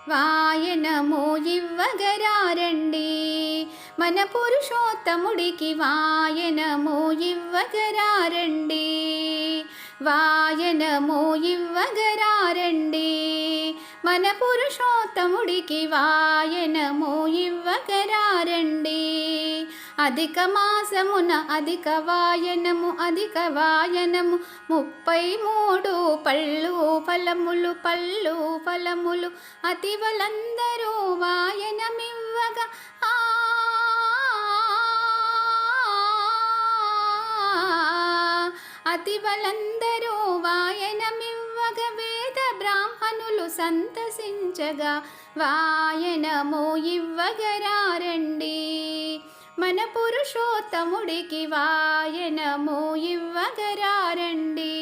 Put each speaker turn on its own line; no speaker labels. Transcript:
వాయనము ఇవ్వగరారండి. మన పురుషోత్తముడికి వాయనము ఇవ్వగరారండి. వాయనము ఇవ్వగరారండి. మన పురుషోత్తముడికి వాయనము ఇవ్వగరారండి. అధిక మాసమున అధిక వాయనము 33 పళ్ళు ఫలములు అతివలందరూ వాయనమివ్వగా అతివలందరూ వాయనమివ్వగ వేద బ్రాహ్మణులు సంతసించగా వాయనము ఇవ్వగరారండి. మన పురుషోత్తముడికి వాయనము ఇవ్వగరారండి.